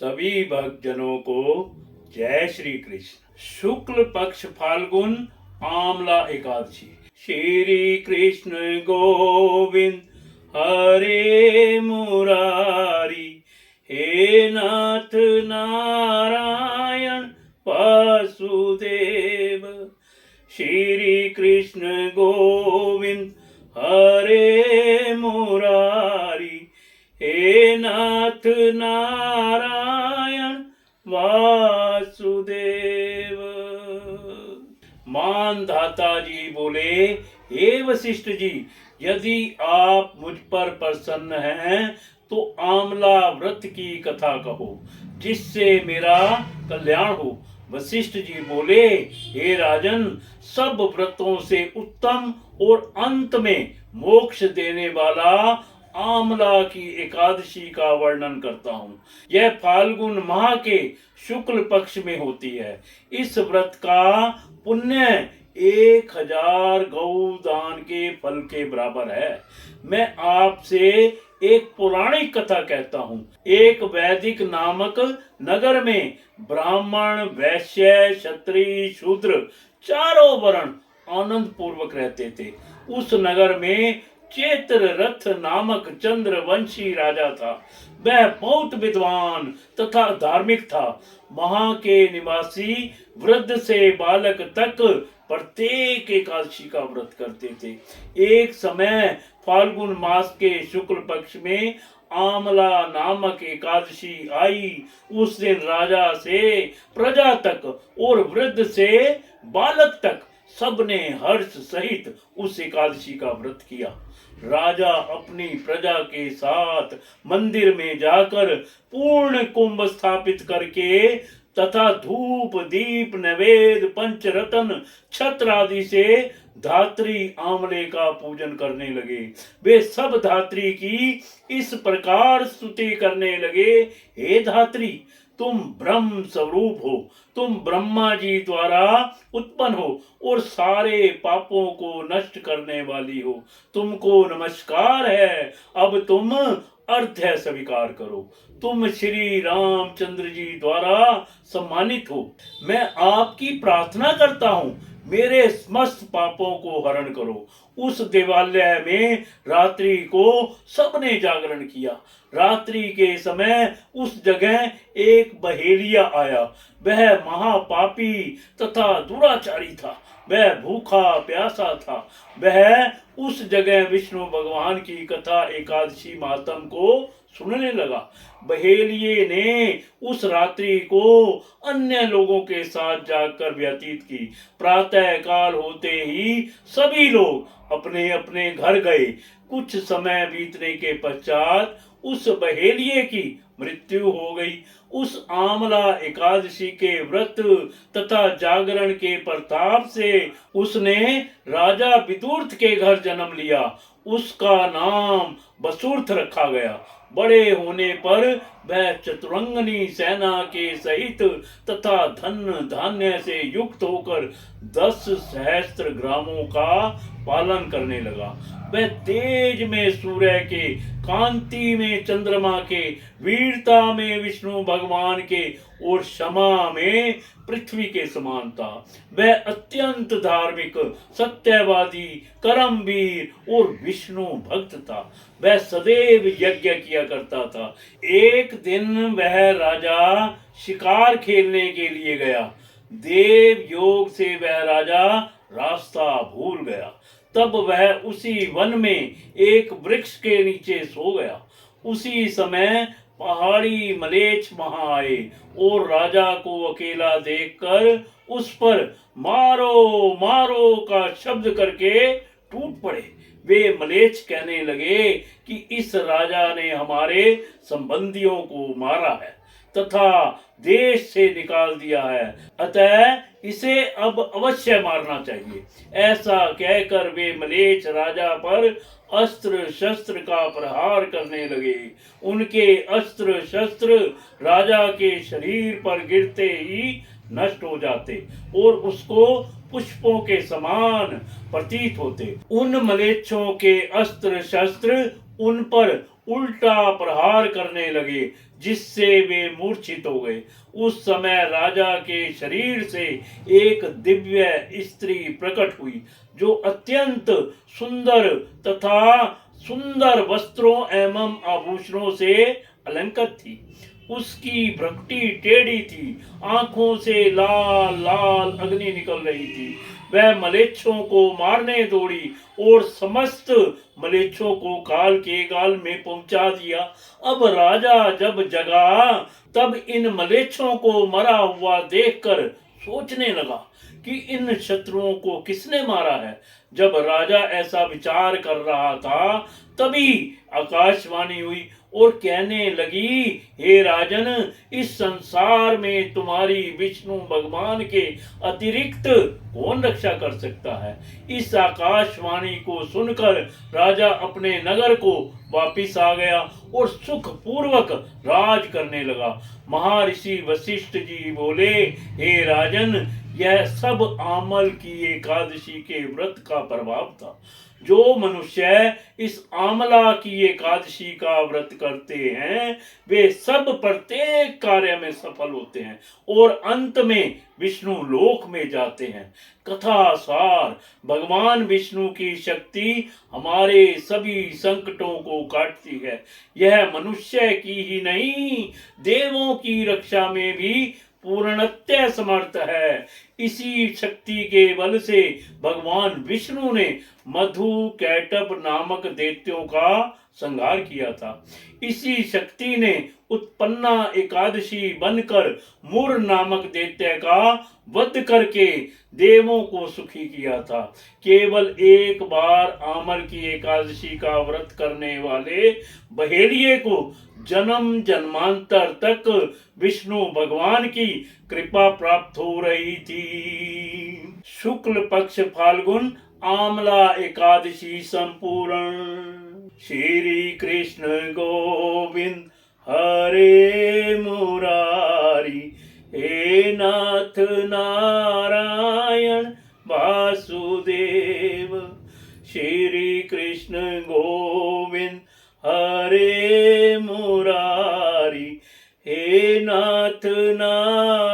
सभी भक्तजनों को जय श्री कृष्ण। शुक्ल पक्ष फाल्गुन आमला एकादशी। श्री कृष्ण गोविंद हरे मुरारी, हे नाथ नारायण वासुदेव। श्री कृष्ण गोविंद हरे मुरारी, हे नाथ नारायण वासुदेव। मानधाता जी बोले, हे वशिष्ठ जी, यदि आप मुझ पर प्रसन्न हैं तो आमला व्रत की कथा कहो, जिससे मेरा कल्याण हो। वशिष्ठ जी बोले, हे राजन, सब व्रतों से उत्तम और अंत में मोक्ष देने वाला आमला की एकादशी का वर्णन करता हूँ। यह फाल्गुन माह के शुक्ल पक्ष में होती है। इस व्रत का पुण्य 1000 गौदान के फल के बराबर है। मैं आपसे एक पौराणिक कथा कहता हूँ। एक वैदिक नामक नगर में ब्राह्मण, वैश्य, क्षत्रिय, शूद्र चारों वर्ण आनंद पूर्वक रहते थे। उस नगर में चेत्र रथ नामक चंद्रवंशी राजा था। वह बहुत विद्वान तथा धार्मिक था। वहां के निवासी वृद्ध से बालक तक प्रत्येक एकादशी का व्रत करते थे। एक समय फाल्गुन मास के शुक्ल पक्ष में आमला नामक एकादशी आई। उस दिन राजा से प्रजा तक और वृद्ध से बालक तक सबने हर्ष सहित उस एकादशी का व्रत किया। राजा अपनी प्रजा के साथ मंदिर में जाकर पूर्ण कुंभ स्थापित करके तथा धूप दीप नैवेद्य पंचरत्न छत्र आदि से धात्री आमले का पूजन करने लगे। वे सब धात्री की इस प्रकार स्तुति करने लगे, हे धात्री, तुम ब्रह्म स्वरूप हो, तुम ब्रह्मा जी द्वारा उत्पन्न हो और सारे पापों को नष्ट करने वाली हो। तुमको नमस्कार है। अब तुम अर्घ्य स्वीकार करो। तुम श्री रामचंद्र जी द्वारा सम्मानित हो। मैं आपकी प्रार्थना करता हूँ, मेरे समस्त पापों को हरण करो। उस देवालय में रात्रि को सबने जागरण किया। रात्रि के समय उस जगह एक बहेलिया आया। वह महापापी तथा दुराचारी था। वह भूखा प्यासा था। वह उस जगह विष्णु भगवान की कथा एकादशी मातम को सुनने लगा। बहेलिये ने उस रात्रि को अन्य लोगों के साथ जाकर व्यतीत की। प्रातः काल होते ही सभी लोग अपने अपने घर गए। कुछ समय बीतने के पश्चात उस बहेलिये की मृत्यु हो गई। उस आमला एकादशी के व्रत तथा जागरण के प्रताप से उसने राजा विदुर्थ के घर जन्म लिया। उसका नाम वसुर्थ रखा गया। बड़े होने पर वह चतुरंगनी सेना के सहित तथा धन धान्य से युक्त होकर 10 सहस्त्र ग्रामों का पालन करने लगा। वह तेज में सूर्य के, कांति में चंद्रमा के, वीरता में विष्णु भगवान के और क्षमा में पृथ्वी के समान था। वह अत्यंत धार्मिक, सत्यवादी, कर्मवीर और विष्णु भक्त था। वह सदैव यज्ञ किया करता था। एक दिन वह राजा शिकार खेलने के लिए गया। देव योग से वह राजा रास्ता भूल गया। तब वह उसी वन में एक वृक्ष के नीचे सो गया। उसी समय पहाड़ी मलेच्छ वहां आए और राजा को अकेला देखकर उस पर मारो मारो का शब्द करके टूट पड़े। वे मलेच्छ कहने लगे कि इस राजा ने हमारे संबंधियों को मारा है तथा देश से निकाल दिया है, अतः इसे अब अवश्य मारना चाहिए। ऐसा कहकर वे मलेच्छ राजा पर अस्त्र शस्त्र का प्रहार करने लगे। उनके अस्त्र शस्त्र राजा के शरीर पर गिरते ही नष्ट हो जाते और उसको पुष्पों के समान प्रतीत होते। उन मलेच्छों के अस्त्र शस्त्र उन पर उल्टा प्रहार करने लगे। जिससे वे मूर्छित हो गए। उस समय राजा के शरीर से एक दिव्य स्त्री प्रकट हुई, जो अत्यंत सुंदर तथा सुंदर वस्त्रों एवं आभूषणों से अलंकृत थी। उसकी भ्रुकुटी टेढ़ी थी, आंखों से लाल लाल अग्नि निकल रही थी। वह मलेच्छों को मारने दौड़ी और समस्त मलेच्छों को काल के गाल में पहुंचा दिया। अब राजा जब जगा तब इन मलेच्छों को मरा हुआ देखकर सोचने लगा कि इन शत्रुओं को किसने मारा है। जब राजा ऐसा विचार कर रहा था, तभी आकाशवाणी हुई और कहने लगी, हे राजन, इस संसार में तुम्हारी विष्णु भगवान के अतिरिक्त कौन रक्षा कर सकता है। इस आकाशवाणी को सुनकर राजा अपने नगर को वापिस आ गया और सुख पूर्वक राज करने लगा। महर्षि वशिष्ठ जी बोले, हे राजन, यह सब आमल की एकादशी के व्रत का प्रभाव था। जो मनुष्य इस आमला की एकादशी का व्रत करते हैं, वे सब प्रत्येक कार्य में सफल होते हैं और अंत में विष्णु लोक में जाते हैं। कथा सार, भगवान विष्णु की शक्ति हमारे सभी संकटों को काटती है। यह मनुष्य की ही नहीं, देवों की रक्षा में भी पूर्णतः समर्थ है। इसी शक्ति के बल से भगवान विष्णु ने मधु कैटभ नामक दैत्यों का संहार किया था। इसी शक्ति ने उत्पन्ना एकादशी बनकर मुर नामक दैत्य का वध करके देवों को सुखी किया था। केवल एक बार आमल की एकादशी का व्रत करने वाले बहेलिये को जन्म जन्मांतर तक विष्णु भगवान की कृपा प्राप्त हो रही थी। शुक्ल पक्ष फाल्गुन आमला एकादशी संपूर्ण। श्री कृष्ण गोविंद हरे मुरारी, हे नाथ नारायण वासुदेव। श्री कृष्ण गोविंद हरे मुरारी, हे नाथ नारायण